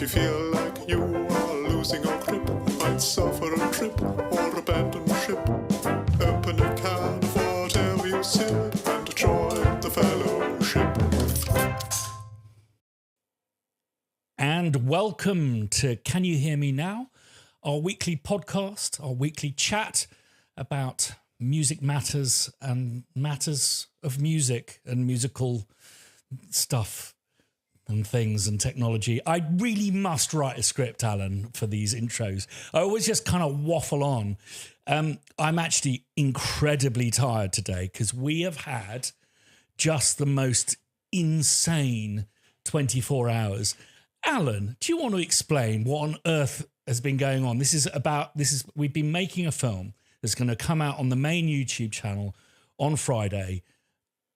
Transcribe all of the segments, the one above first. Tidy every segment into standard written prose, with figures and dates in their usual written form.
If you feel like you are losing your grip, might suffer a trip or abandon ship, open a can of whatever you sip and join the fellowship. And welcome to Can You Hear Me Now? Our weekly podcast, our weekly chat about music matters and matters of music and musical stuff and things and technology. I really must write a script, Alan, for these intros. I always just kind of waffle on. I'm actually incredibly tired today because we have had just the most insane 24 hours. Alan, do you want to explain what on earth has been going on? We've been making a film that's going to come out on the main YouTube channel on Friday,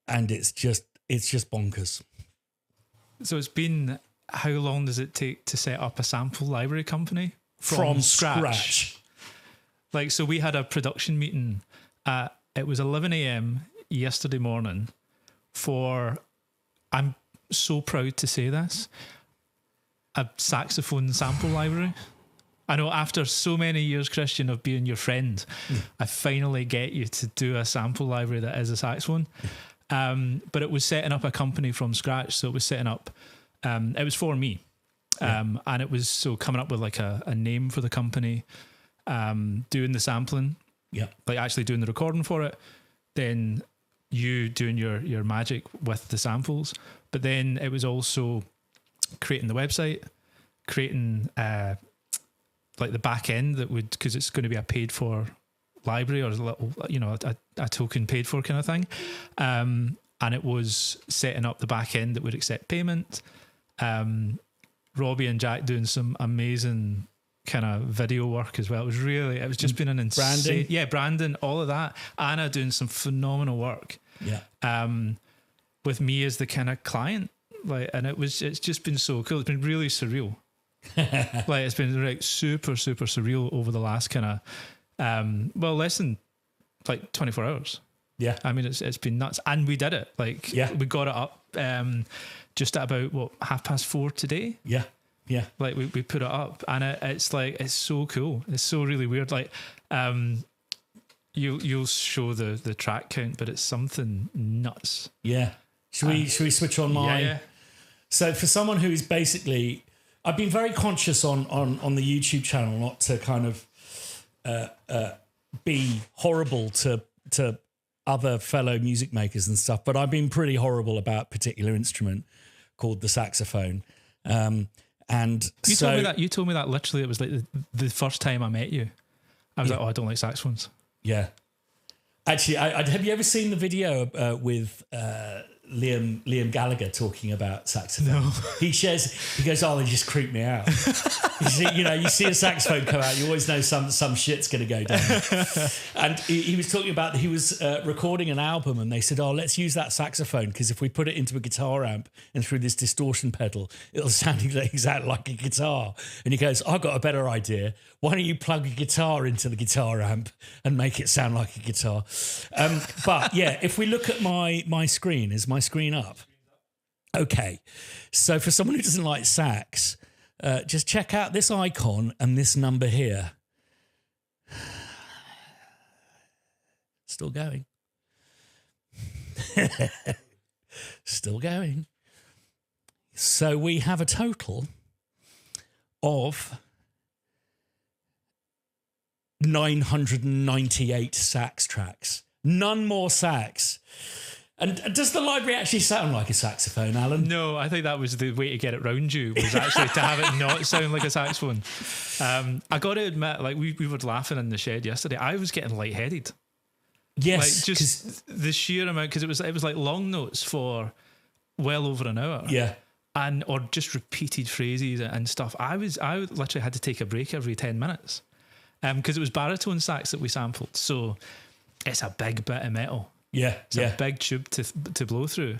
and it's just bonkers. So it's been, how long does it take to set up a sample library company? From scratch. Like, so we had a production meeting it was 11 a.m. yesterday morning for, I'm so proud to say this, a saxophone sample library. I know after so many years, Christian, of being your friend, I finally get you to do a sample library that is a saxophone. But it was setting up a company from scratch. So it was setting up, it was for me. And it was so coming up with like a name for the company, doing the sampling, like actually doing the recording for it, then you doing your magic with the samples. But then it was also creating the website, creating like the back end that would, because it's going to be a paid for library or a little, a token paid for kind of thing. And it was setting up the back end that would accept payment. Robbie and Jack doing some amazing kind of video work as well. It was just been an insane branding. Yeah, branding, all of that. Anna doing some phenomenal work. Yeah. With me as the kind of client. And it's just been so cool. It's been really surreal. It's been like super, super surreal over the last kind of, less than like 24 hours. Yeah. I mean, it's been nuts. And we did it. We got it up just at about, 4:30 today? Yeah. Yeah. We put it up and it's so cool. It's so really weird. You'll show the track count, but it's something nuts. Yeah. Should we switch on my... Yeah. So for someone who is basically... I've been very conscious on the YouTube channel not to kind of be horrible to other fellow music makers and stuff, but I've been pretty horrible about a particular instrument called the saxophone. And you told me that literally it was like the first time I met you. I was like, I don't like saxophones. Yeah. Actually, have you ever seen the video with Liam Gallagher talking about saxophone? No. He goes, they just creep me out. you see a saxophone come out, you always know some shit's going to go down. And he was talking about, he was recording an album and they said, let's use that saxophone because if we put it into a guitar amp and through this distortion pedal, it'll sound exactly like a guitar. And he goes, I've got a better idea. Why don't you plug a guitar into the guitar amp and make it sound like a guitar? But yeah, if we look at my screen, is my screen up? Okay. So for someone who doesn't like sax, just check out this icon and this number here. Still going. Still going. So we have a total of 998 sax tracks. None more sax. And does the library actually sound like a saxophone, Alan? No, I think that was the way to get it round you, was actually to have it not sound like a saxophone. I got to admit, we were laughing in the shed yesterday. I was getting lightheaded. Yes. Just the sheer amount, because it was like long notes for well over an hour. Yeah. Or just repeated phrases and stuff. I literally had to take a break every 10 minutes. Because it was baritone sax that we sampled. So it's a big bit of metal. Yeah, it's a big tube to blow through.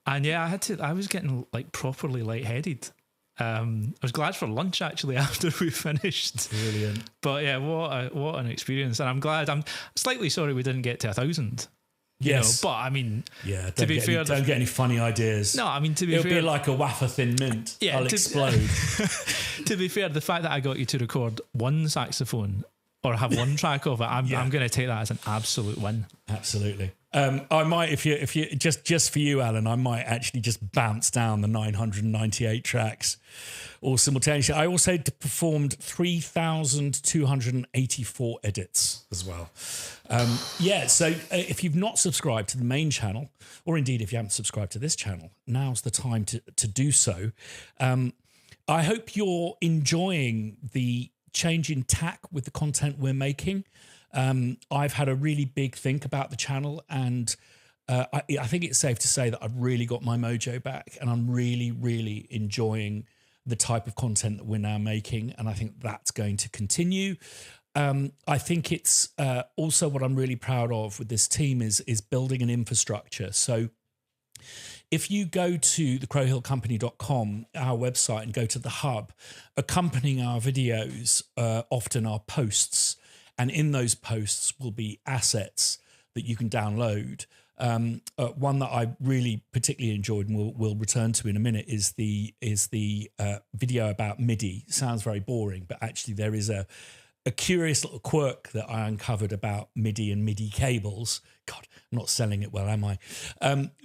And yeah, I was getting properly lightheaded. I was glad for lunch actually after we finished. Brilliant. But yeah, what an experience. And I'm glad, I'm slightly sorry we didn't get to 1,000. You Yes. know? But I mean, Yeah, to be fair, don't get any funny ideas. no, I mean, to be It'll fair, be like a wafer thin mint. Yeah, I'll explode. to be fair, the fact that I got you to record one saxophone or have one track of it, I'm going to take that as an absolute win. Absolutely. I might, if you just for you, Alan, I might actually just bounce down the 998 tracks all simultaneously. I also performed 3,284 edits as well. So if you've not subscribed to the main channel, or indeed if you haven't subscribed to this channel, now's the time to do so. I hope you're enjoying the change in tack with the content we're making. I've had a really big think about the channel, and I think it's safe to say that I've really got my mojo back, and I'm really, really enjoying the type of content that we're now making, and I think that's going to continue. I think it's also what I'm really proud of with this team is building an infrastructure. So if you go to thecrowhillcompany.com, our website, and go to the hub, accompanying our videos often are posts. And in those posts will be assets that you can download. One that I really particularly enjoyed and we'll return to in a minute is the video about MIDI. Sounds very boring, but actually there is a curious little quirk that I uncovered about MIDI and MIDI cables. God, I'm not selling it well, am I?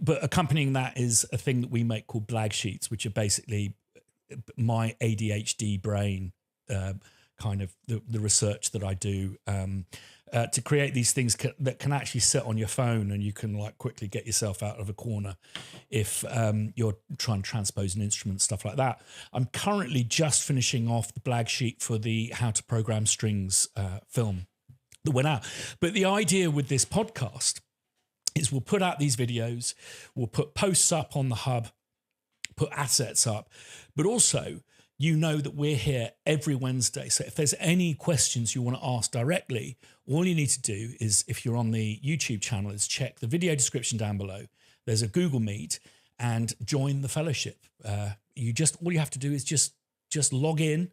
But accompanying that is a thing that we make called blag sheets, which are basically my ADHD brain, kind of the research that I do to create these things that can actually sit on your phone, and you can like quickly get yourself out of a corner if you're trying to transpose an instrument, stuff like that. I'm currently just finishing off the blag sheet for the How to Program Strings film that went out. But the idea with this podcast is we'll put out these videos, we'll put posts up on the hub, put assets up, but also you know that we're here every Wednesday. So if there's any questions you want to ask directly, all you need to do is, if you're on the YouTube channel, is check the video description down below. There's a Google Meet and join the fellowship. All you have to do is just log in,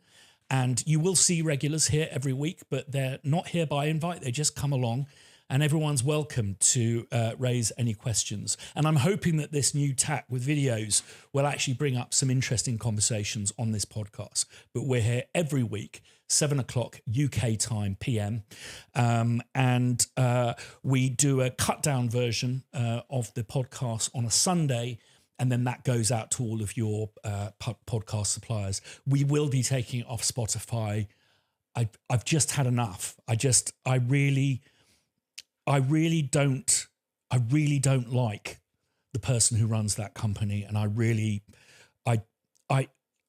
and you will see regulars here every week, but they're not here by invite. They just come along, and everyone's welcome to raise any questions. And I'm hoping that this new tack with videos will actually bring up some interesting conversations on this podcast. But we're here every week, 7 o'clock UK time, PM. And we do a cut down version of the podcast on a Sunday, and then that goes out to all of your podcast suppliers. We will be taking it off Spotify. I've just had enough. I really don't like the person who runs that company, and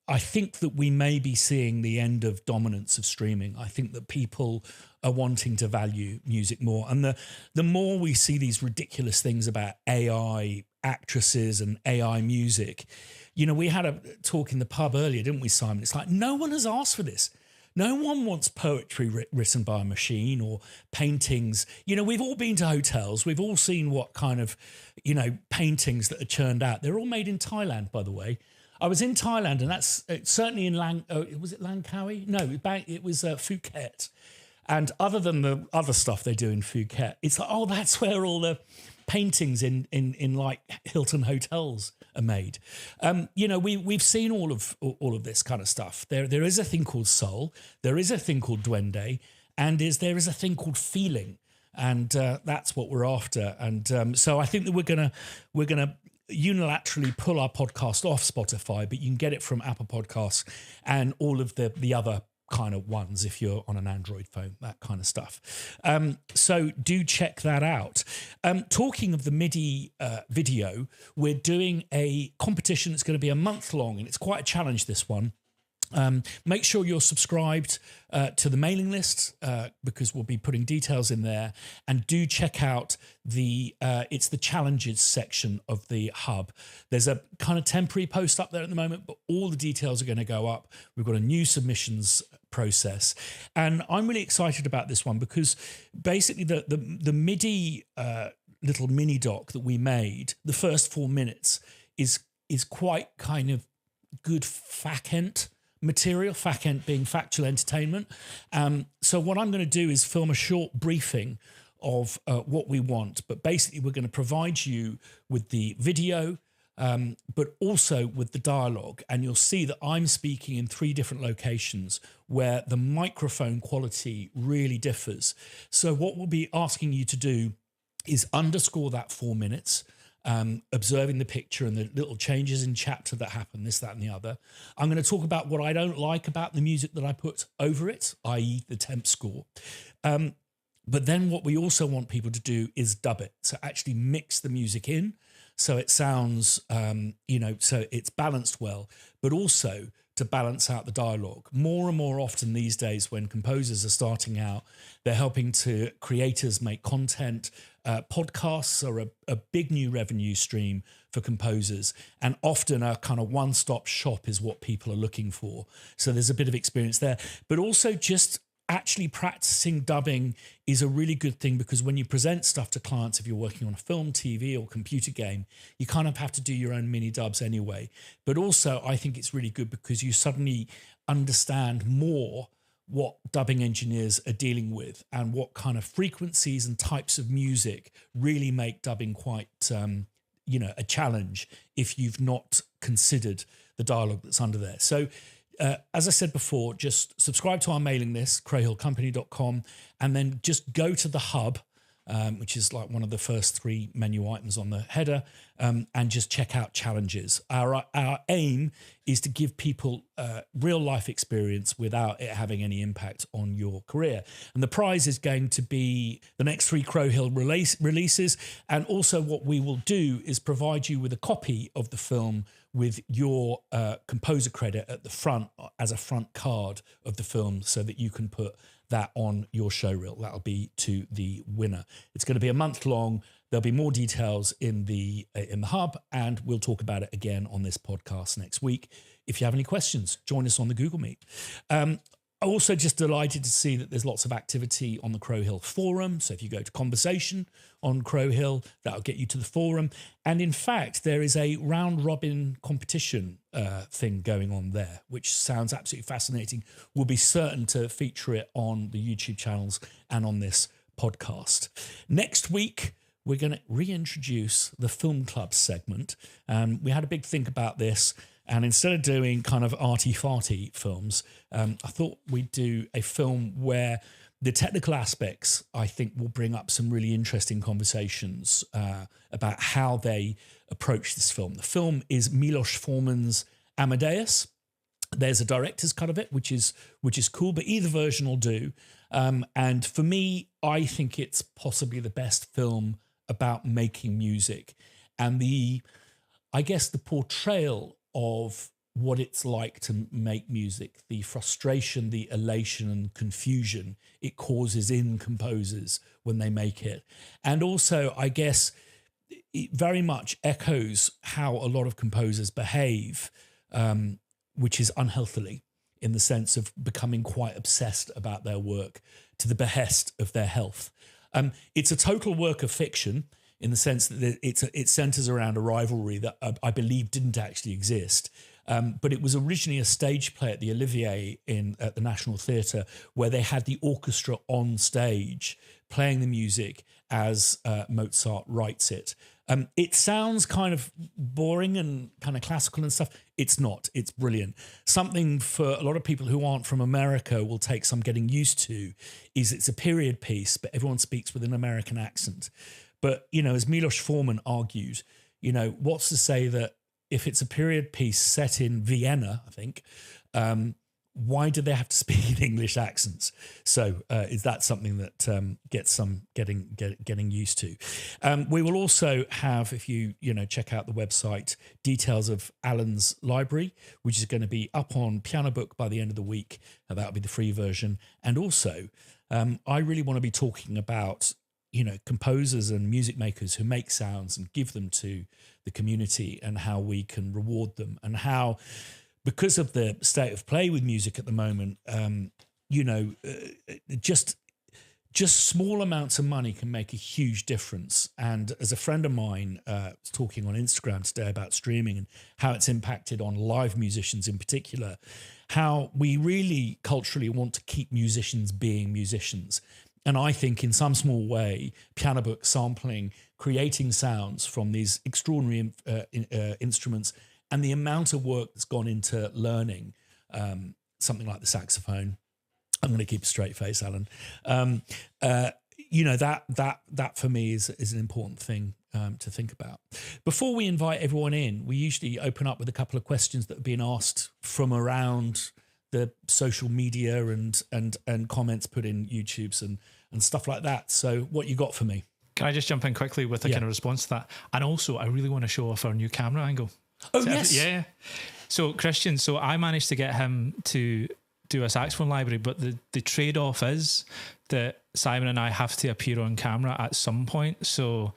I think that we may be seeing the end of dominance of streaming. I think that people are wanting to value music more, and the more we see these ridiculous things about AI actresses and AI music, you know, we had a talk in the pub earlier, didn't we, Simon? It's like no one has asked for this. No one wants poetry written by a machine or paintings. You know, we've all been to hotels. We've all seen what kind of, you know, paintings that are churned out. They're all made in Thailand, by the way. I was in Thailand, and that's certainly in was it Langkawi? No, it was Phuket. And other than the other stuff they do in Phuket, it's like, oh, that's where all the paintings in like Hilton hotels are made. You know, we've seen all of this kind of stuff. There is a thing called soul. There is a thing called duende, and there is a thing called feeling, and that's what we're after. And so I think that we're gonna unilaterally pull our podcast off Spotify, but you can get it from Apple Podcasts and all of the other kind of ones if you're on an Android phone, that kind of stuff. So do check that out. Talking of the MIDI video, we're doing a competition that's going to be a month long, and it's quite a challenge, this one. Make sure you're subscribed to the mailing list because we'll be putting details in there, and do check out it's the challenges section of the hub. There's a kind of temporary post up there at the moment, but all the details are going to go up. We've got a new submissions process, and I'm really excited about this one because basically the MIDI little mini doc that we made, the first 4 minutes is quite kind of good FACENT material, FACENT being factual entertainment. So what I'm going to do is film a short briefing of what we want. But basically, we're going to provide you with the video, but also with the dialogue. And you'll see that I'm speaking in 3 different locations where the microphone quality really differs. So what we'll be asking you to do is underscore that 4 minutes, observing the picture and the little changes in chapter that happen, this, that, and the other. I'm going to talk about what I don't like about the music that I put over it, i.e. the temp score. But then what we also want people to do is dub it. So actually mix the music in so it sounds, so it's balanced well, but also to balance out the dialogue. More and more often these days when composers are starting out, they're helping to creators make content. Podcasts are a big new revenue stream for composers, and often a kind of one-stop shop is what people are looking for. So there's a bit of experience there, but also just actually practicing dubbing is a really good thing, because when you present stuff to clients, if you're working on a film, TV or computer game, you kind of have to do your own mini dubs anyway. But also I think it's really good because you suddenly understand more what dubbing engineers are dealing with and what kind of frequencies and types of music really make dubbing quite, a challenge if you've not considered the dialogue that's under there. So as I said before, just subscribe to our mailing list, crowhillcompany.com, and then just go to the hub, which is like one of the first 3 menu items on the header, and just check out challenges. Our aim is to give people real life experience without it having any impact on your career. And the prize is going to be the next 3 Crowhill releases. And also what we will do is provide you with a copy of the film with your composer credit at the front as a front card of the film, so that you can put that on your showreel. That'll be to the winner. It's going to be a month long. There'll be more details in the hub, and we'll talk about it again on this podcast next week. If you have any questions, join us on the Google Meet. Also just delighted to see that there's lots of activity on the Crowhill forum. So if you go to conversation on Crowhill, that'll get you to the forum. And in fact, there is a round robin competition thing going on there, which sounds absolutely fascinating. We'll be certain to feature it on the YouTube channels and on this podcast. Next week, we're going to reintroduce the Film Club segment. We had a big think about this. And instead of doing kind of arty-farty films, I thought we'd do a film where the technical aspects, I think, will bring up some really interesting conversations about how they approach this film. The film is Milos Forman's Amadeus. There's a director's cut of it, which is cool, but either version will do. And for me, I think it's possibly the best film about making music. And the portrayal of what it's like to make music, the frustration, the elation and confusion it causes in composers when they make it. And also, I guess, it very much echoes how a lot of composers behave, which is unhealthily, in the sense of becoming quite obsessed about their work to the behest of their health. It's a total work of fiction, in the sense that it centers around a rivalry that I believe didn't actually exist. But it was originally a stage play at the Olivier at the National Theatre, where they had the orchestra on stage playing the music as Mozart writes it. It sounds kind of boring and kind of classical and stuff. It's not. It's brilliant. Something for a lot of people who aren't from America will take some getting used to is it's a period piece, but everyone speaks with an American accent. But, as Milos Forman argued, what's to say that if it's a period piece set in Vienna, I think, why do they have to speak in English accents? So is that something that gets some getting used to? We will also have, if you check out the website, details of Alan's library, which is going to be up on Piano Book by the end of the week. That'll be the free version. And also, I really want to be talking about composers and music makers who make sounds and give them to the community, and how we can reward them, and how, because of the state of play with music at the moment, just small amounts of money can make a huge difference. And as a friend of mine was talking on Instagram today about streaming and how it's impacted on live musicians in particular, how we really culturally want to keep musicians being musicians. And I think in some small way, Piano Book sampling, creating sounds from these extraordinary instruments, and the amount of work that's gone into learning something like the saxophone. I'm going to keep a straight face, Alan. That for me is an important thing to think about. Before we invite everyone in, we usually open up with a couple of questions that have been asked from around the social media and comments put in YouTubes and stuff like that. So what you got for me? Can I just jump in quickly with a kind of response to that? And also, I really want to show off our new camera angle. Oh, yes. Yeah. So Christian, I managed to get him to do a saxophone library, but the trade-off is that Simon and I have to appear on camera at some point. So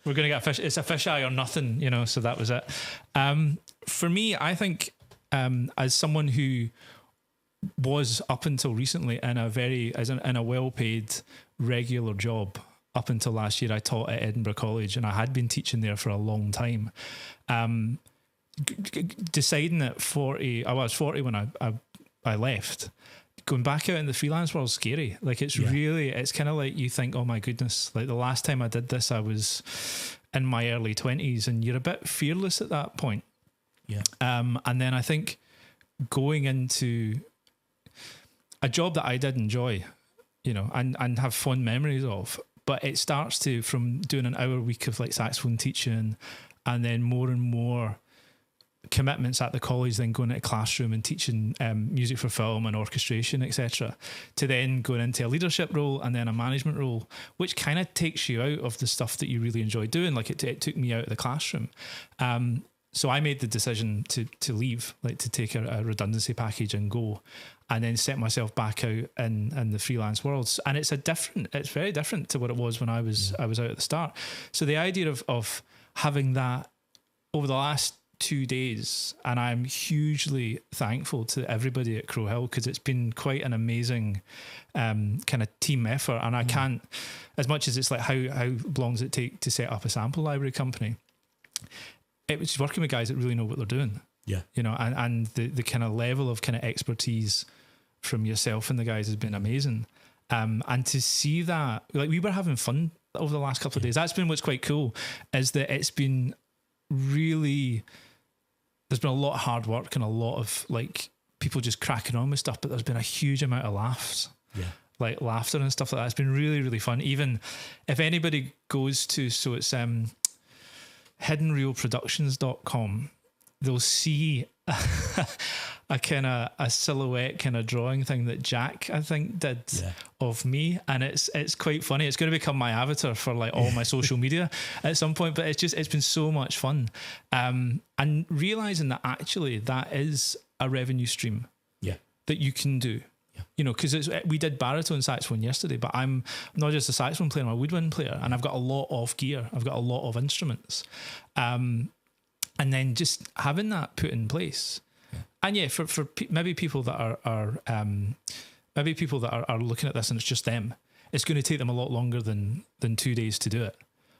we're going to get it's a fisheye or nothing, so that was it. For me, I think as someone who was up until recently in a well-paid regular job, up until last year, I taught at Edinburgh College, and I had been teaching there for a long time. Deciding at 40, I was 40 when I left. Going back out in the freelance world is scary. Like it's kind of like you think, oh my goodness, like the last time I did this, I was in my early 20s, and you're a bit fearless at that point. Yeah. And then I think going into a job that I did enjoy, and have fond memories of, but it starts from doing an hour week of like saxophone teaching, and then more and more commitments at the college, then going into classroom and teaching music for film and orchestration, etc., to then going into a leadership role and then a management role, which kind of takes you out of the stuff that you really enjoy doing. Like it took me out of the classroom. So I made the decision to leave, like to take a redundancy package and go, and then set myself back out in the freelance world. And it's very different to what it was when I was out at the start. So the idea of having that over the last 2 days, and I'm hugely thankful to everybody at Crow Hill, because it's been quite an amazing kind of team effort. And I can't, as much as it's like how long does it take to set up a sample library company, it was working with guys that really know what they're doing. Yeah. And the kind of level of kind of expertise from yourself and the guys has been amazing. And to see that, like, we were having fun over the last couple of days. That's been what's quite cool, is that it's been really, there's been a lot of hard work and a lot of like people just cracking on with stuff, but there's been a huge amount of laughs. Yeah. Like laughter and stuff like that. It's been really, really fun. Even if anybody goes to, so it's hiddenreelproductions.com, they'll see a kind of a silhouette kind of drawing thing that Jack, I think, did of me, and it's quite funny. It's going to become my avatar for like all my social media at some point, but it's been so much fun, and realizing that actually that is a revenue stream that you can do. Because we did baritone saxophone yesterday, but I'm not just a saxophone player, I'm a woodwind player, and I've got a lot of gear. I've got a lot of instruments. And then just having that put in place. And for maybe people that are looking at this and it's just them, it's going to take them a lot longer than 2 days to do it.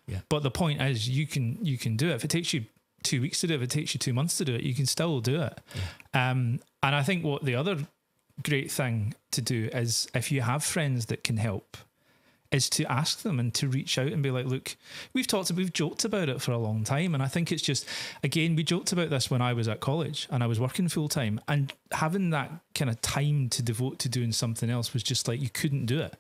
Yeah. But the point is you can do it. If it takes you 2 weeks to do it, if it takes you 2 months to do it, you can still do it. Yeah. And I think what the other great thing to do is, if you have friends that can help, is to ask them and to reach out and be like, look, we've joked about it for a long time. And I think it's just, again, we joked about this when I was at college and I was working full time, and having that kind of time to devote to doing something else was just like, you couldn't do it.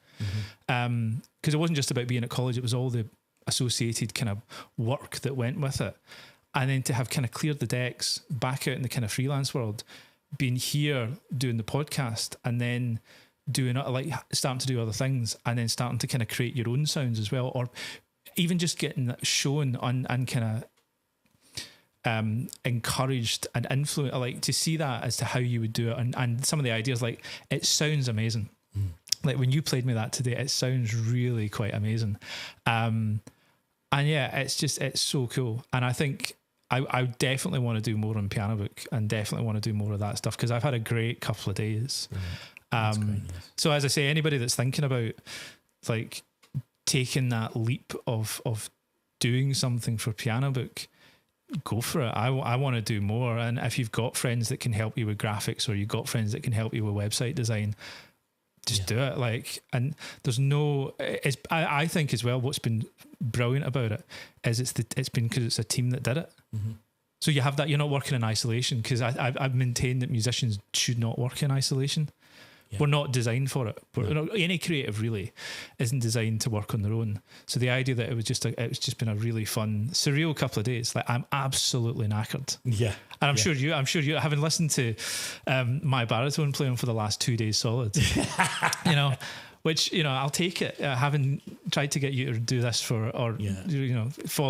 Because it wasn't just about being at college, it was all the associated kind of work that went with it. And then to have kind of cleared the decks back out in the kind of freelance world, being here doing the podcast, and then doing like starting to do other things, and then starting to kind of create your own sounds as well, or even just getting that shown on and kind of encouraged and influenced, like to see that as to how you would do it, and some of the ideas, like it sounds amazing. Like when you played me that today, it sounds really quite amazing. And yeah, it's so cool. And I think I definitely want to do more on Piano Book, and definitely want to do more of that stuff, because I've had a great couple of days. Great, yes. So as I say, anybody that's thinking about like taking that leap of doing something for Piano Book, go for it. I want to do more. And if you've got friends that can help you with graphics, or you've got friends that can help you with website design, just do it. Like, and there's no, I think as well, what's been brilliant about it is it's been because it's a team that did it. Mm-hmm. So you have that, you're not working in isolation, because I've maintained that musicians should not work in isolation. Yeah. We're not designed for it. Any creative really isn't designed to work on their own. So the idea that it's just been a really fun, surreal couple of days. Like, I'm absolutely knackered. Yeah, and I'm sure you, having listened to my baritone playing for the last 2 days solid, which I'll take it. Having tried to get you to do this fall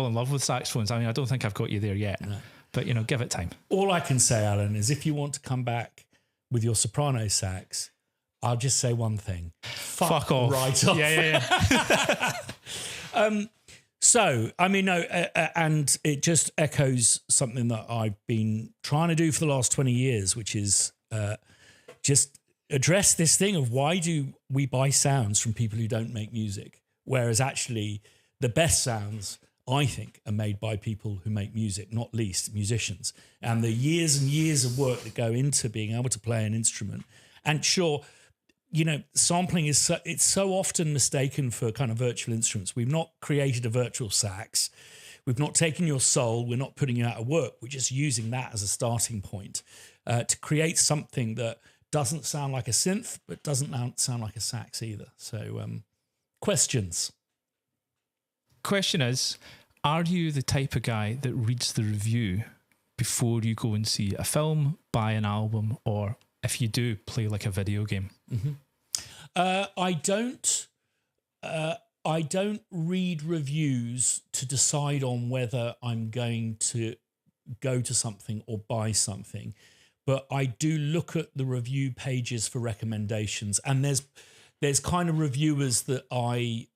in love with saxophones. I mean, I don't think I've got you there yet, but give it time. All I can say, Alan, is if you want to come back with your soprano sax, I'll just say one thing. Fuck off. Right off. Yeah. So, I mean, no, and it just echoes something that I've been trying to do for the last 20 years, which is just address this thing of why do we buy sounds from people who don't make music? Whereas actually the best sounds, I think, are made by people who make music, not least musicians. And the years and years of work that go into being able to play an instrument. And sure, sampling it's so often mistaken for kind of virtual instruments. We've not created a virtual sax. We've not taken your soul. We're not putting you out of work. We're just using that as a starting point to create something that doesn't sound like a synth, but doesn't sound like a sax either. So, questions. Question is, are you the type of guy that reads the review before you go and see a film, buy an album, or if you do, play like a video game? Mm-hmm. I don't read reviews to decide on whether I'm going to go to something or buy something, but I do look at the review pages for recommendations. And there's kind of reviewers that I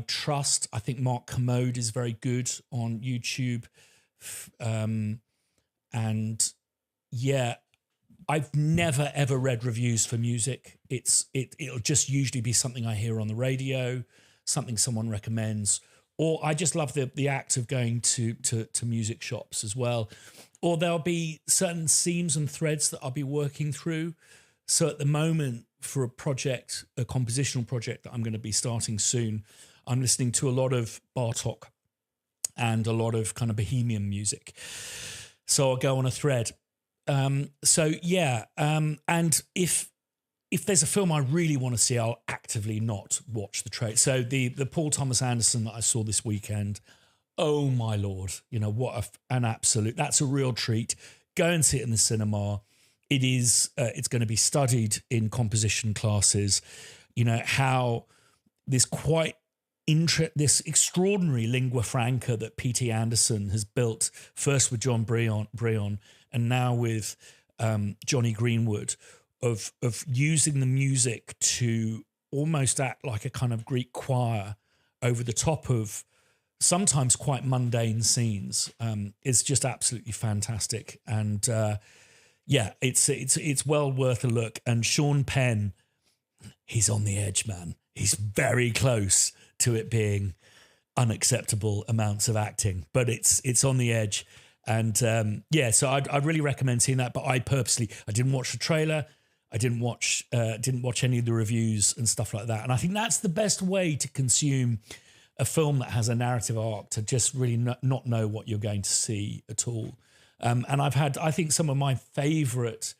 trust. I think Mark Commode is very good on YouTube, and yeah. I've never, ever read reviews for music. It'll just usually be something I hear on the radio, something someone recommends, or I just love the act of going to music shops as well. Or there'll be certain themes and threads that I'll be working through. So at the moment, for a compositional project that I'm going to be starting soon, I'm listening to a lot of Bartók and a lot of kind of Bohemian music. So I'll go on a thread. And if there's a film I really want to see, I'll actively not watch the trailer. So the Paul Thomas Anderson that I saw this weekend, oh my Lord, what an absolute, that's a real treat. Go and see it in the cinema. It is, it's going to be studied in composition classes, how this this extraordinary lingua franca that P.T. Anderson has built, first with John Brion and now with Johnny Greenwood, of using the music to almost act like a kind of Greek choir over the top of sometimes quite mundane scenes, is just absolutely fantastic. And it's well worth a look. And Sean Penn, he's on the edge, man. He's very close to it being unacceptable amounts of acting, but it's on the edge. And so I'd really recommend seeing that. But I didn't watch the trailer. I didn't watch any of the reviews and stuff like that. And I think that's the best way to consume a film that has a narrative arc, to just really not know what you're going to see at all. And I've had, I think, some of my favourite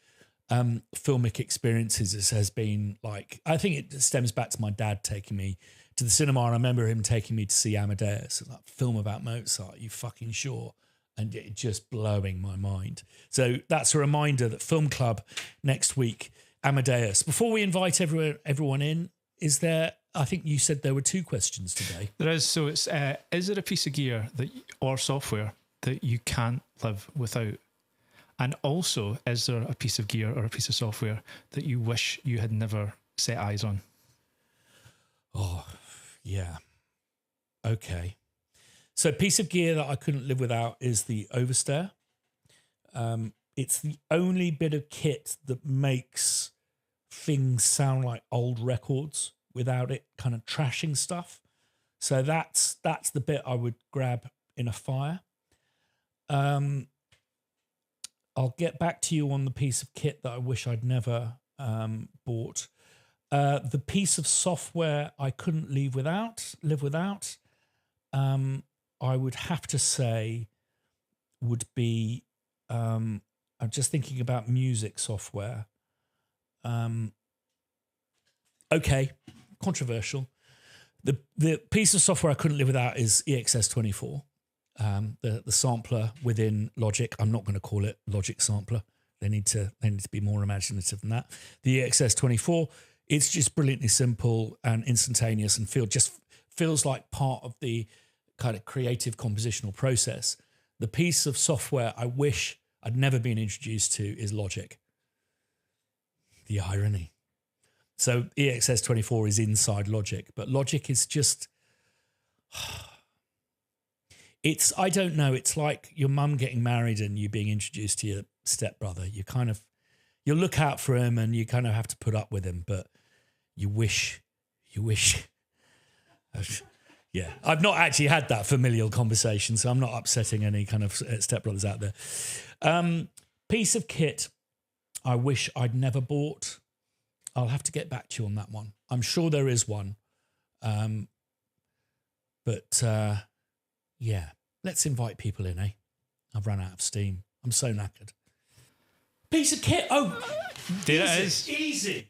filmic experiences has been like, I think it stems back to my dad taking me to the cinema. And I remember him taking me to see Amadeus, that film about Mozart. You fucking sure? And it just blowing my mind. So that's a reminder that Film Club next week, Amadeus. Before we invite everyone in, is there, I think you said there were 2 questions today. There is. So it's, is there a piece of gear or software that you can't live without? And also, is there a piece of gear or a piece of software that you wish you had never set eyes on? Oh, yeah. Okay. So a piece of gear that I couldn't live without is the Overstair. It's the only bit of kit that makes things sound like old records without it kind of trashing stuff. So that's the bit I would grab in a fire. I'll get back to you on the piece of kit that I wish I'd never bought. The piece of software I couldn't live without. I would have to say would be. I'm just thinking about music software. Okay, controversial. The piece of software I couldn't live without is EXS24, the sampler within Logic. I'm not going to call it Logic Sampler. They need to be more imaginative than that. The EXS24, it's just brilliantly simple and instantaneous, and feels like part of the kind of creative compositional process. The piece of software I wish I'd never been introduced to is Logic. The irony. So EXS24 is inside Logic, but Logic is just, I don't know, it's like your mum getting married and you being introduced to your stepbrother. You look out for him and you kind of have to put up with him, but you wish. Yeah, I've not actually had that familial conversation, so I'm not upsetting any kind of stepbrothers out there. Piece of kit I wish I'd never bought. I'll have to get back to you on that one. I'm sure there is one. But yeah, let's invite people in, eh? I've run out of steam. I'm so knackered. Piece of kit. Oh, there it is. Easy.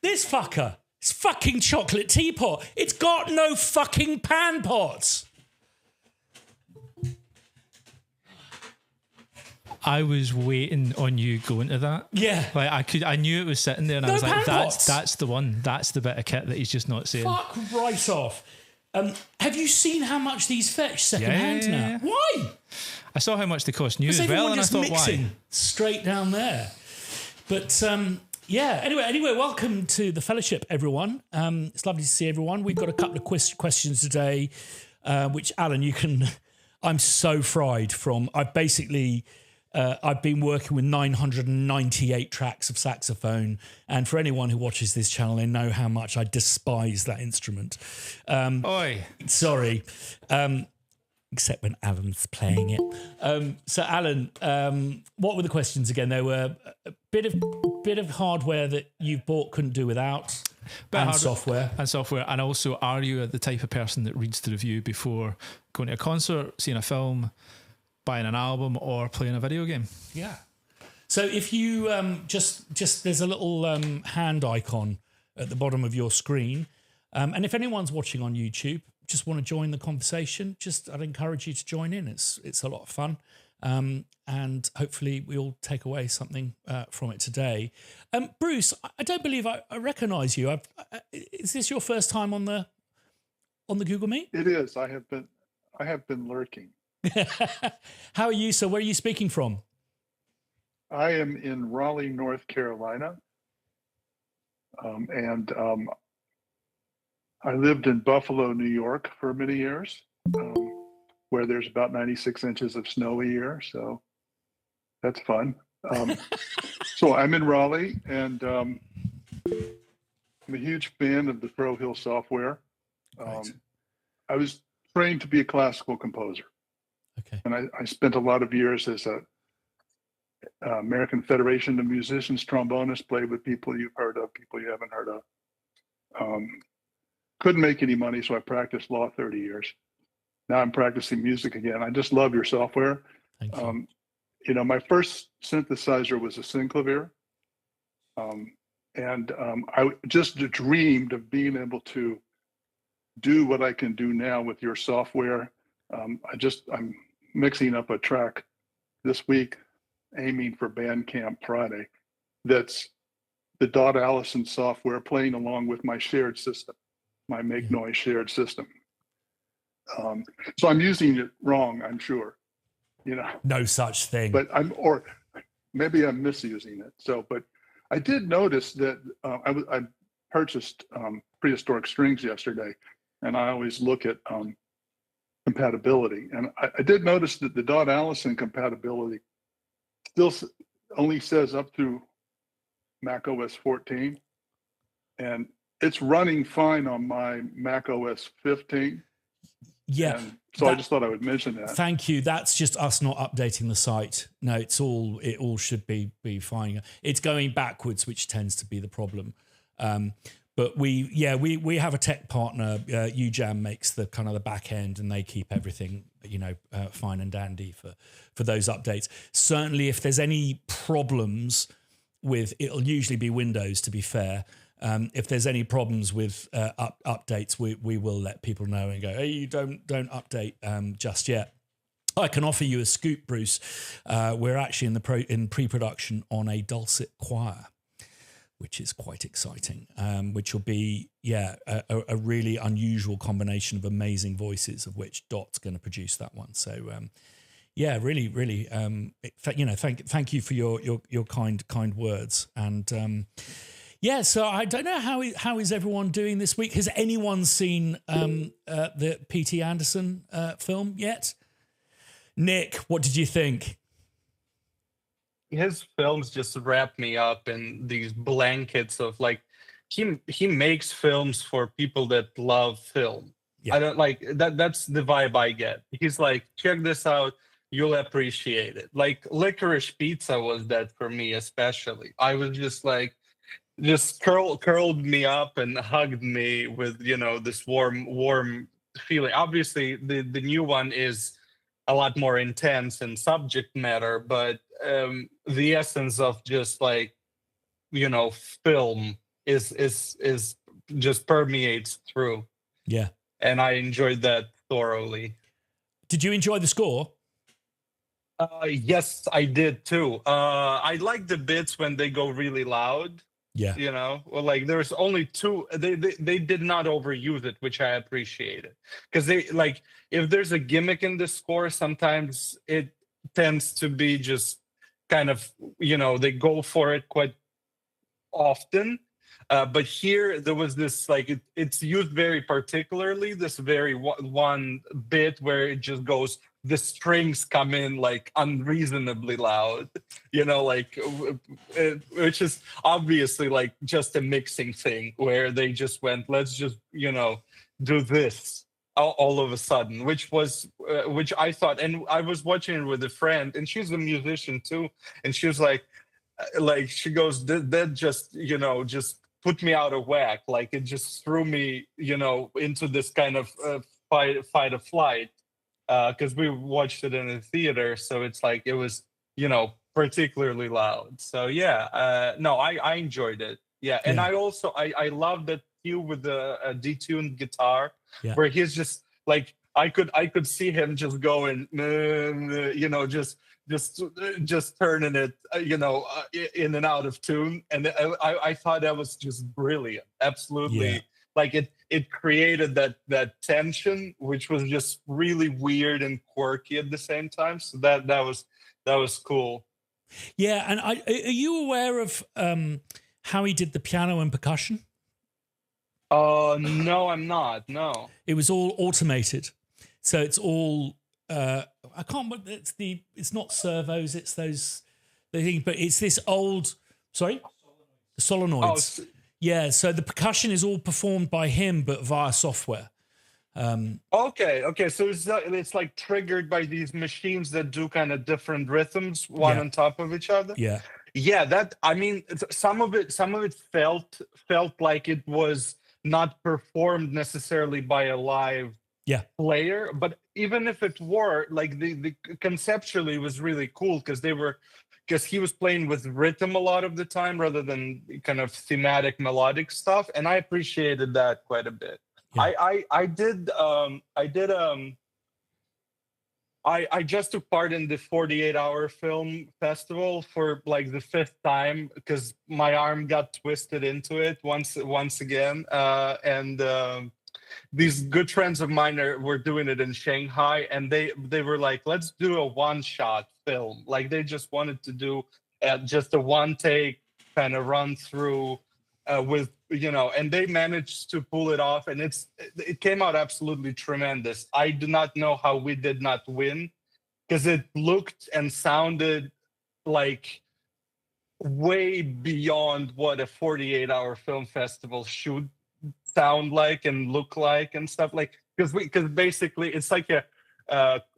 This fucker. It's fucking chocolate teapot. It's got no fucking pan pots. I was waiting on you going to that. Yeah. Like I knew it was sitting there, and I was like, that's the one. That's the bit of kit that he's just not saying. Fuck right off. Have you seen how much these fetch secondhand now? Why? I saw how much they cost new as well, and I thought, why? Straight down there. But yeah. Anyway, welcome to the fellowship, everyone. It's lovely to see everyone. We've got a couple of questions today, which Alan, you can. I'm so fried from. I've been working with 998 tracks of saxophone, and for anyone who watches this channel, they know how much I despise that instrument. Oi. Sorry. Except when Alan's playing it. So Alan, what were the questions again? There were a bit of hardware that you've bought, couldn't do without, and software. And also, are you the type of person that reads the review before going to a concert, seeing a film, buying an album, or playing a video game? Yeah. So if you just there's a little hand icon at the bottom of your screen, and if anyone's watching on YouTube, just want to join the conversation, I'd encourage you to join in. It's a lot of fun, and hopefully we'll take away something from it today. Bruce, I don't believe I recognise you. Is this your first time on the Google Meet? It is. I have been lurking. How are you? So where are you speaking from? I am in Raleigh, North Carolina, and I lived in Buffalo, New York for many years, where there's about 96 inches of snow a year. So that's fun. So I'm in Raleigh, and I'm a huge fan of the Pro Hill software. Right. I was trained to be a classical composer. Okay. And I spent a lot of years as a American Federation of Musicians trombonist, played with people you've heard of, people you haven't heard of. Couldn't make any money, so I practiced law 30 years. Now I'm practicing music again. I just love your software. Thank you. My first synthesizer was a Synclavier. And I just dreamed of being able to do what I can do now with your software. I'm mixing up a track this week, aiming for Bandcamp Friday. That's the Dot Allison software playing along with my shared system, my Make Noise shared system. So I'm using it wrong, I'm sure. No such thing. But or maybe I'm misusing it. But I did notice that I purchased Prehistoric Strings yesterday, and I always look at compatibility. And I did notice that the Dot Allison compatibility still only says up through Mac OS 14, and it's running fine on my Mac OS 15. Yeah. And so I just thought I would mention that. Thank you. That's just us not updating the site. No, it all should be fine. It's going backwards, which tends to be the problem. But we have a tech partner. UJAM makes the kind of the back end, and they keep everything fine and dandy for those updates. Certainly, if there's any problems with, it'll usually be Windows, to be fair. If there's any problems with updates, we will let people know and go, hey, you don't update just yet. I can offer you a scoop, Bruce. We're actually in pre-production on a dulcet choir, which is quite exciting, which will be, a really unusual combination of amazing voices, of which Dot's going to produce that one. So, really, really, thank you for your kind words. And so I don't know how is everyone doing this week. Has anyone seen the P.T. Anderson film yet? Nick, what did you think? His films just wrap me up in these blankets of like, he makes films for people that love film. Yeah. I don't like that. That's the vibe I get. He's like, check this out, you'll appreciate it. Like Licorice Pizza was that for me, especially. I was just like, just curled me up and hugged me with this warm feeling. Obviously, the new one is a lot more intense in subject matter, but the essence of just like film is just permeates through. Yeah, and I enjoyed that thoroughly. Did you enjoy the score? Yes, I did too. I like the bits when they go really loud. Yeah, like there's only two. They did not overuse it, which I appreciated, because they like if there's a gimmick in the score, sometimes it tends to be just kind of they go for it quite often. But here there was this like it's used very particularly, this very one bit where it just goes, the strings come in like unreasonably loud, like which is obviously like just a mixing thing where they just went, let's just do this all of a sudden, which I thought, and I was watching it with a friend, and she's a musician too, and she was like she goes, that just just put me out of whack, like it just threw me into this kind of fight or flight, because we watched it in a theater, so it's like it was particularly loud. So I enjoyed it. And I also I love that cue with the detuned guitar, where he's just like I could see him just going just turning it in and out of tune, and I thought that was just brilliant. Absolutely. Like it created that tension, which was just really weird and quirky at the same time. So that was cool. Yeah, and are you aware of how he did the piano and percussion? No, I'm not. No, it was all automated, so it's all. I can't. It's not servos. It's those the thing, but it's this old. Sorry, solenoids. Yeah, so the percussion is all performed by him, but via software. Okay. So it's like triggered by these machines that do kind of different rhythms, one on top of each other. Yeah. That, I mean, some of it felt like it was not performed necessarily by a live player, but even if it were, like the conceptually was really cool, because he was playing with rhythm a lot of the time rather than kind of thematic melodic stuff, and I appreciated that quite a bit. I just took part in the 48-hour film festival for like the 5th time, because my arm got twisted into it once again, and these good friends of mine were doing it in Shanghai, and they were like, let's do a one-shot film. Like they just wanted to do just a one-take kind of run through with and they managed to pull it off, and it came out absolutely tremendous. I do not know how we did not win, because it looked and sounded like way beyond what a 48-hour film festival should sound like and look like and stuff, like, because basically it's like a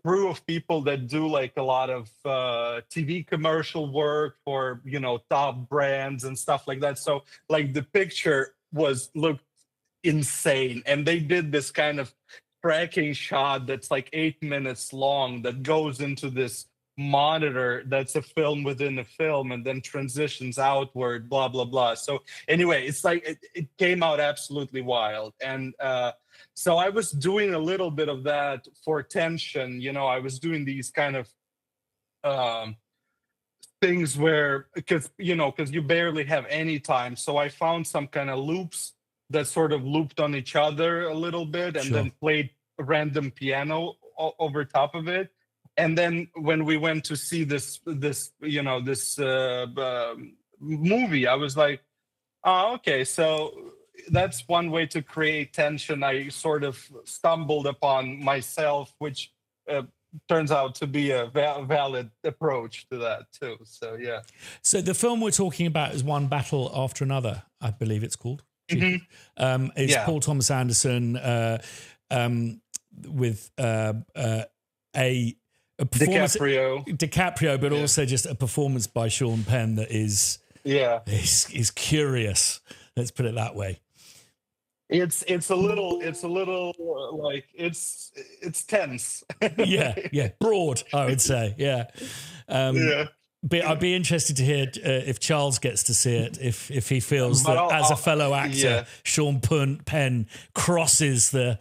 crew of people that do like a lot of TV commercial work for, you know, top brands and stuff like that. So like the picture looked insane, and they did this kind of tracking shot that's like 8 minutes long that goes into this monitor that's a film within a film and then transitions outward, blah blah blah. So anyway, it's like it came out absolutely wild. And so I was doing a little bit of that for tension, you know. I was doing these kind of things where, because you barely have any time, so I found some kind of loops that sort of looped on each other a little bit, and then played random piano over top of it. And then when we went to see this movie, I was like, oh, okay, so that's one way to create tension. I sort of stumbled upon myself, which turns out to be a valid approach to that too. So yeah. So the film we're talking about is One Battle After Another, I believe it's called. Mm-hmm. It's Paul Thomas Anderson with a performance, DiCaprio, but also just a performance by Sean Penn that is curious. Let's put it that way. It's a little like it's tense. yeah, broad, I would say. Yeah. But I'd be interested to hear if Charles gets to see it, if he feels that as a fellow actor, Sean Penn crosses the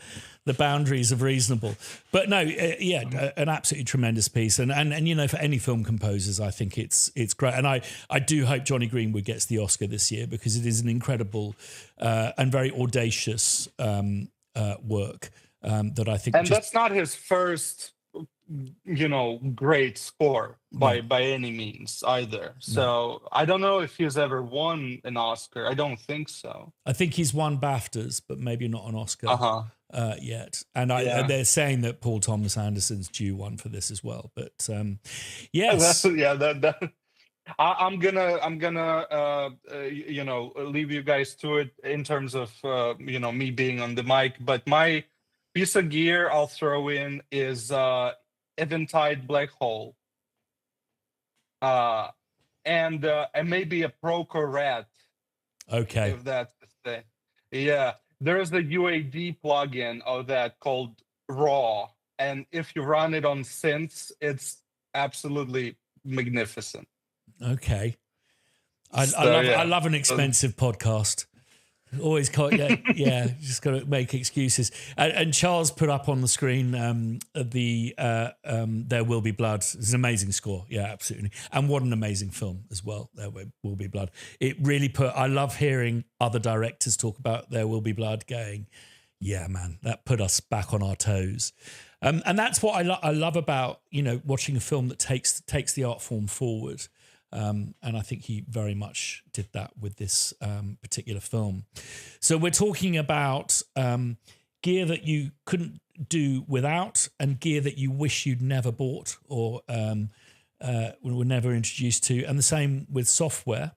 boundaries of reasonable. But no, an absolutely tremendous piece, and you know, for any film composers, I think it's great, and I do hope Johnny Greenwood gets the Oscar this year, because it is an incredible and very audacious work that I think. And that's not his first, great score by any means either. So I don't know if he's ever won an Oscar. I don't think so. I think he's won BAFTAs, but maybe not an Oscar yet. And they're saying that Paul Thomas Anderson's due one for this as well. But yes, I'm gonna leave you guys to it in terms of me being on the mic. But my piece of gear I'll throw in is Eventide Black Hole, and maybe a Procore Rat. Okay, if that's the thing. Yeah, there's a UAD plugin of that called Raw, and if you run it on synths, it's absolutely magnificent. Okay, I love an expensive podcast. Always can't, just got to make excuses. And Charles put up on the screen the There Will Be Blood. It's an amazing score, yeah, absolutely. And what an amazing film as well, There Will Be Blood. It really I love hearing other directors talk about There Will Be Blood, going, yeah, man, that put us back on our toes. And that's what I love about, watching a film that takes the art form forward. And I think he very much did that with this particular film. So we're talking about gear that you couldn't do without, and gear that you wish you'd never bought or were never introduced to, and the same with software.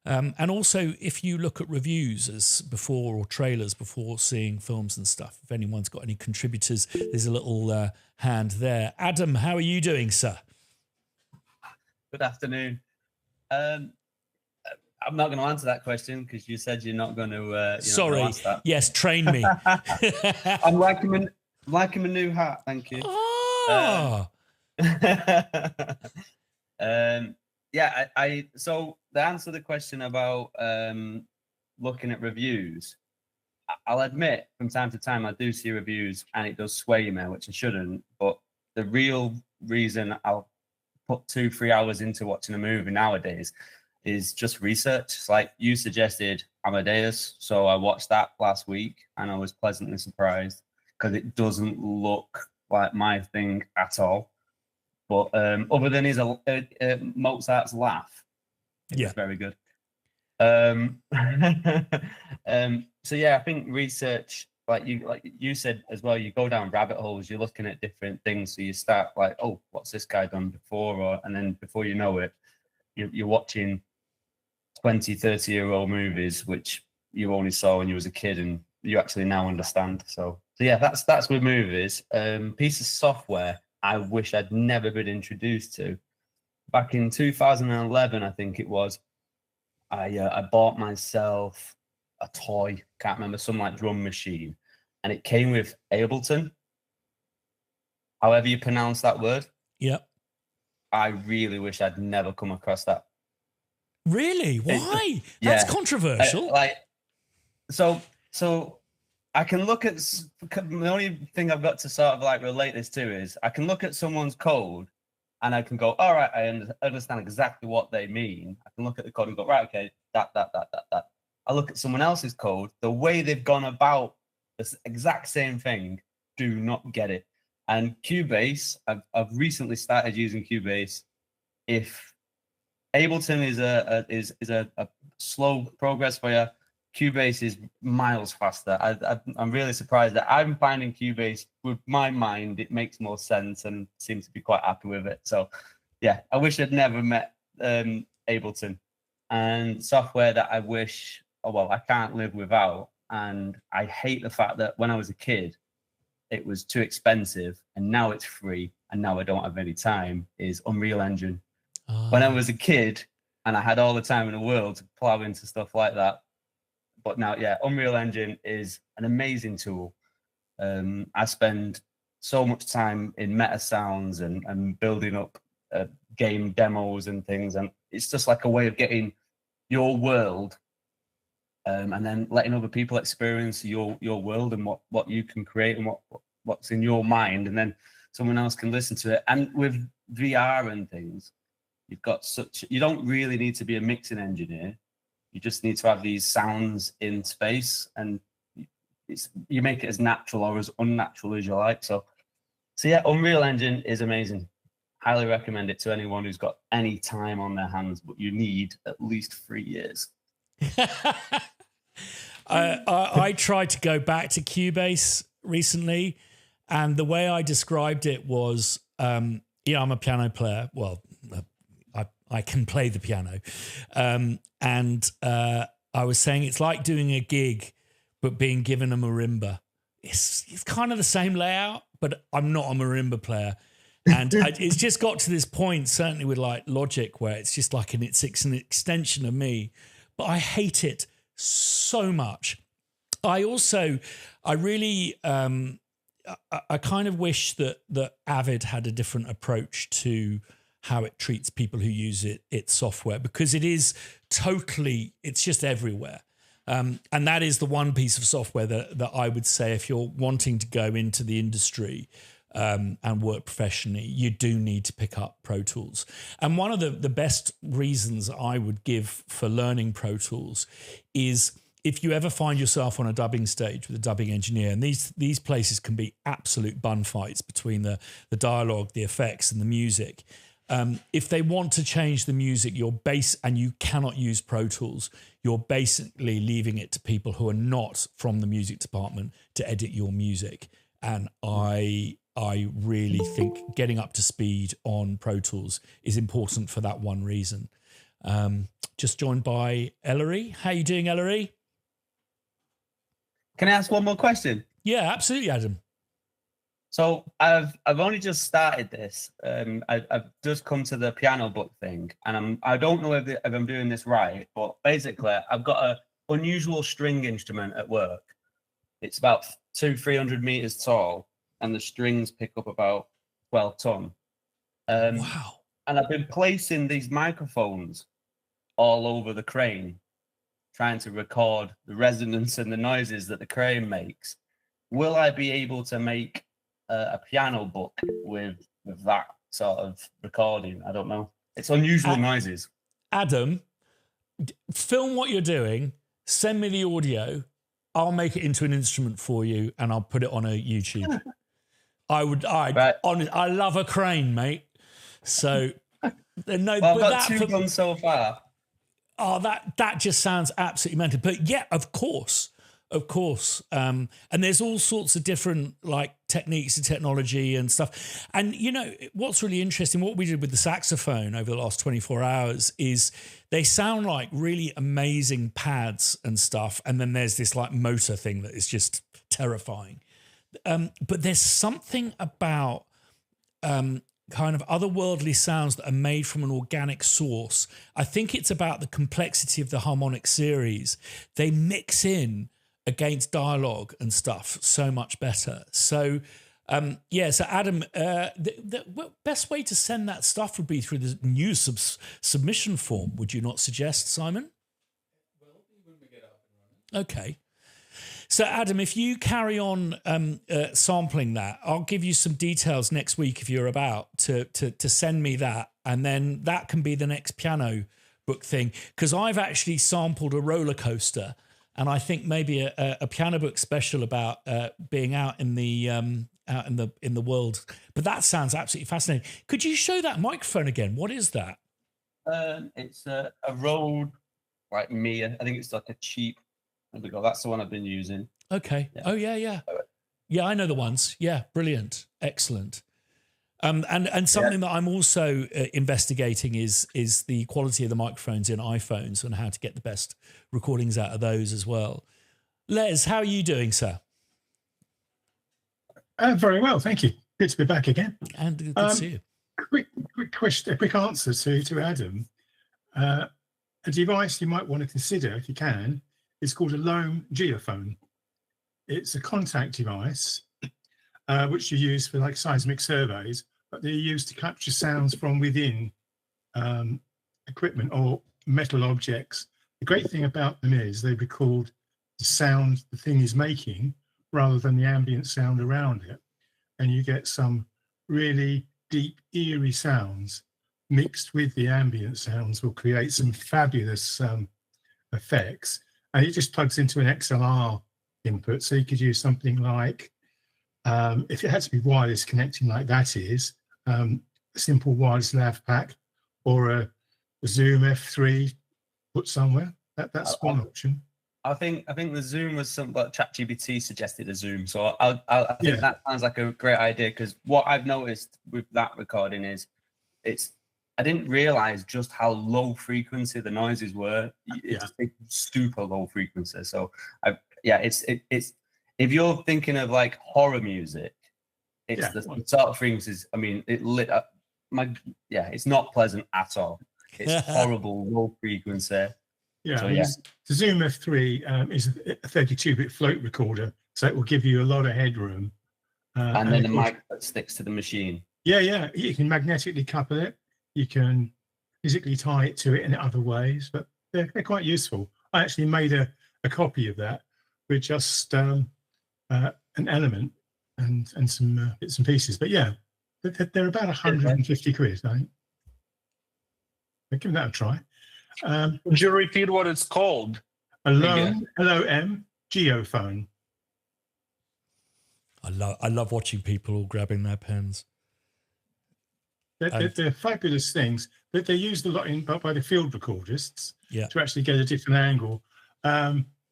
And also, if you look at reviews as before, or trailers before seeing films and stuff, if anyone's got any contributors, there's a little hand there. Adam, how are you doing, sir? Good afternoon. I'm not going to answer that question because you said you're not going to. Sorry. Ask that. Yes, train me. I'm liking my new hat. Thank you. Oh. So the answer to the question about looking at reviews, I'll admit from time to time I do see reviews and it does sway me, which I shouldn't. But the real reason I'll put 2-3 hours into watching a movie nowadays is just research. It's like you suggested Amadeus, so I watched that last week and I was pleasantly surprised because it doesn't look like my thing at all. But other than his Mozart's laugh, it's very good. So yeah, I think research, like you said as well, you go down rabbit holes, you're looking at different things, so you start like, oh, what's this guy done before, and then before you know it, you're watching 20, 30-year-old movies, which you only saw when you was a kid and you actually now understand. So yeah, that's with movies. Piece of software I wish I'd never been introduced to. Back in 2011, I think it was, I bought myself a toy, can't remember, some like drum machine, and it came with Ableton. However you pronounce that word. Yep. I really wish I'd never come across that. Really? Why? That's controversial. So I can look at the only thing I've got to sort of like relate this to is I can look at someone's code and I can go, all right, I understand exactly what they mean. I can look at the code and go, right, okay, that. I look at someone else's code, the way they've gone about this exact same thing, do not get it. And Cubase, I've recently started using Cubase. If Ableton is a slow progress for you, Cubase is miles faster. I'm really surprised that I'm finding Cubase, with my mind, it makes more sense and seem to be quite happy with it. So yeah, I wish I'd never met Ableton. And software that I wish, I can't live without. And I hate the fact that when I was a kid, it was too expensive and now it's free and now I don't have any time, is Unreal Engine. When I was a kid and I had all the time in the world to plow into stuff like that. But now, yeah, Unreal Engine is an amazing tool. I spend so much time in meta sounds and building up game demos and things. And it's just like a way of getting your world and then letting other people experience your world and what you can create and what's in your mind, and then someone else can listen to it. And with VR and things, you don't really need to be a mixing engineer. You just need to have these sounds in space, and you make it as natural or as unnatural as you like. So yeah, Unreal Engine is amazing. Highly recommend it to anyone who's got any time on their hands, but you need at least 3 years. I tried to go back to Cubase recently, and the way I described it was, I'm a piano player. Well, I can play the piano. And I was saying it's like doing a gig, but being given a marimba. It's kind of the same layout, but I'm not a marimba player. And it's just got to this point, certainly with like Logic, where it's just like it's an extension of me. But I hate it so much. I really kind of wish that Avid had a different approach to how it treats people who use its software, because it's just everywhere. And that is the one piece of software that I would say, if you're wanting to go into the industry and work professionally, you do need to pick up Pro Tools. And one of the best reasons I would give for learning Pro Tools is, if you ever find yourself on a dubbing stage with a dubbing engineer, and these places can be absolute bun fights between the dialogue, the effects, and the music. If they want to change the music, and you cannot use Pro Tools, you're basically leaving it to people who are not from the music department to edit your music. And I really think getting up to speed on Pro Tools is important for that one reason. Just joined by Ellery. How you doing, Ellery? Can I ask one more question? Yeah, absolutely, Adam. So I've only just started this. I've just come to the piano book thing, and I don't know if I'm doing this right, but basically I've got an unusual string instrument at work. It's about 200-300 meters tall, and the strings pick up about 12 ton. Wow! And I've been placing these microphones all over the crane, trying to record the resonance and the noises that the crane makes. Will I be able to make a piano book with that sort of recording? I don't know. It's unusual noises. Adam, film what you're doing, send me the audio, I'll make it into an instrument for you, and I'll put it on a YouTube. I love a crane, mate. So no, well, I've got two done so far. Oh, that just sounds absolutely mental. But yeah, of course, Of course. And there's all sorts of different like techniques and technology and stuff. And, you know, what's really interesting, what we did with the saxophone over the last 24 hours is they sound like really amazing pads and stuff. And then there's this like motor thing that is just terrifying. But there's something about kind of otherworldly sounds that are made from an organic source. I think it's about the complexity of the harmonic series. They mix in against dialogue and stuff so much better. So, so Adam, the best way to send that stuff would be through the new submission form. Would you not suggest, Simon? Well, when we get up and running. Okay. So, Adam, if you carry on sampling that, I'll give you some details next week if you're about to send me that, and then that can be the next piano book thing. Because I've actually sampled a roller coaster, and I think maybe a piano book special about being out in the world. But that sounds absolutely fascinating. Could you show that microphone again? What is that? It's a Rode, like Mia. I think it's like a cheap. There we go. That's the one I've been using. Okay. Yeah. Oh yeah. Yeah, I know the ones. Yeah, brilliant, excellent. And something that I'm also investigating is the quality of the microphones in iPhones and how to get the best recordings out of those as well. Les, how are you doing, sir? Very well, thank you. Good to be back again. And good to see you. Quick question, a quick answer to Adam. A device you might want to consider, if you can, is called a Loam geophone. It's a contact device which you use for like seismic surveys, but they're used to capture sounds from within equipment or metal objects. The great thing about them is they record the sound the thing is making rather than the ambient sound around it. And you get some really deep, eerie sounds mixed with the ambient sounds will create some fabulous effects. And it just plugs into an XLR input. So you could use something like, if it had to be wireless connecting like that is, a simple wireless lav pack or a Zoom F3 put somewhere. That's one option. I think the Zoom was something like ChatGPT suggested a Zoom. So I think that sounds like a great idea, because what I've noticed with that recording is I didn't realize just how low frequency the noises were. It's super low frequency. So it's if you're thinking of like horror music, it's the sort of frequencies. I mean, it lit up it's not pleasant at all. It's horrible low frequency. Yeah, so, the Zoom F3 is a 32-bit float recorder, so it will give you a lot of headroom. And then the mic sticks to the machine. Yeah, you can magnetically couple it. You can physically tie it to it in other ways, but they're quite useful. I actually made a copy of that with just an element and some bits and pieces. But yeah, they're about 150 quid, I think. I'll give that a try. Would you repeat what it's called? A Loam geophone. I love watching people all grabbing their pens. They're fabulous things, but they're used a lot by the field recordists to actually get a different angle.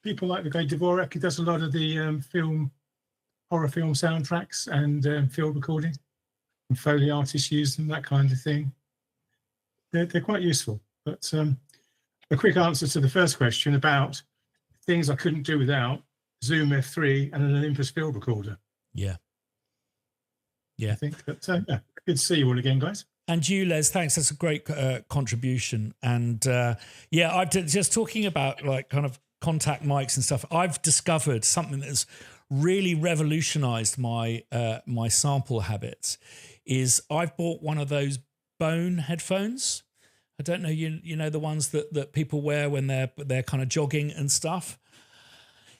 People like the guy Dvorak, who does a lot of the horror film soundtracks and field recording. And Foley artists use them, that kind of thing. They're quite useful. But a quick answer to the first question about things I couldn't do without: Zoom F3 and an Olympus field recorder. Yeah. I think. But good to see you all again, guys. And you, Les, thanks. That's a great contribution. And I've just talking about like kind of contact mics and stuff. I've discovered something that has really revolutionized my my sample habits. Is I've bought one of those Bone headphones. I don't know, you know the ones that people wear when they're kind of jogging and stuff.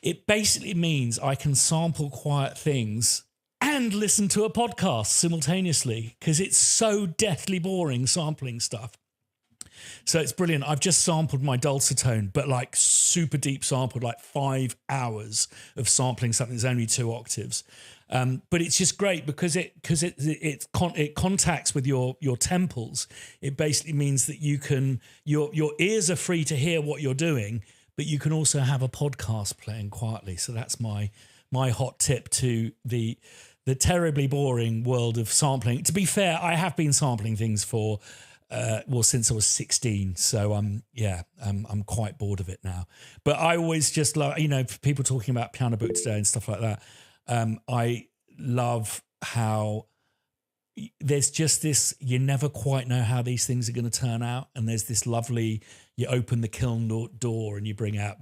It basically means I can sample quiet things and listen to a podcast simultaneously, because it's so deathly boring sampling stuff. So it's brilliant. I've just sampled my dulcitone, but like super deep sampled, like 5 hours of sampling something that's only 2 octaves. But it's just great because it contacts with your temples. It basically means that you can your ears are free to hear what you're doing, but you can also have a podcast playing quietly. So that's my hot tip to the terribly boring world of sampling. To be fair, I have been sampling things for since I was 16. So I'm quite bored of it now. But I always just love, people talking about Piano Book today and stuff like that. I love how there's just this, you never quite know how these things are going to turn out. And there's this lovely, you open the kiln door and you bring out,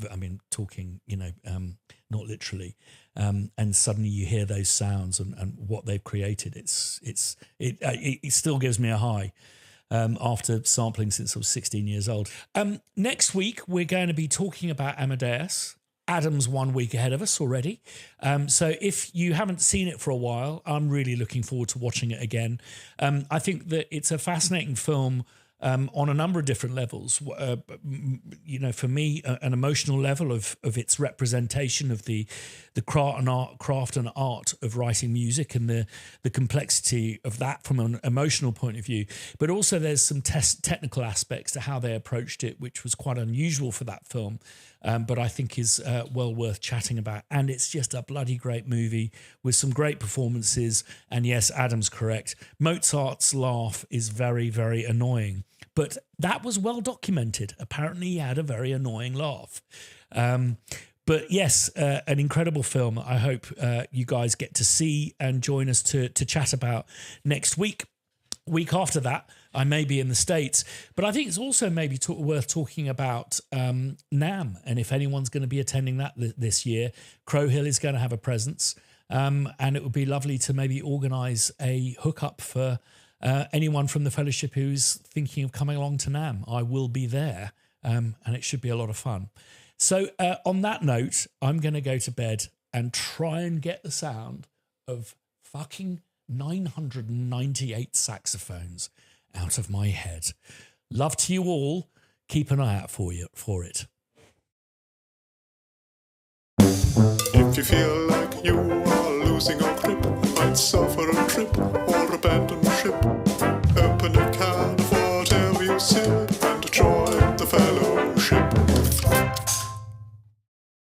talking, not literally. And suddenly you hear those sounds and what they've created. It still gives me a high after sampling since I was 16 years old. Next week, we're going to be talking about Amadeus. Adam's 1 week ahead of us already. So if you haven't seen it for a while, I'm really looking forward to watching it again. I think that it's a fascinating film on a number of different levels. For me, an emotional level of its representation of the craft and art of writing music and the complexity of that from an emotional point of view. But also there's some technical aspects to how they approached it, which was quite unusual for that film, but I think is well worth chatting about. And it's just a bloody great movie with some great performances. And yes, Adam's correct. Mozart's laugh is very, very annoying. But that was well documented. Apparently, he had a very annoying laugh. But yes, an incredible film. I hope you guys get to see and join us to chat about next week. Week after that, I may be in the States. But I think it's also maybe worth talking about NAMM. And if anyone's going to be attending that this year, Crowhill is going to have a presence. And it would be lovely to maybe organise a hookup for anyone from the fellowship who's thinking of coming along to NAMM. I will be there, and it should be a lot of fun. So on that note, I'm going to go to bed and try and get the sound of fucking 998 saxophones out of my head. Love to you all. Keep an eye out for it. If you feel like you are losing your grip, might suffer a trip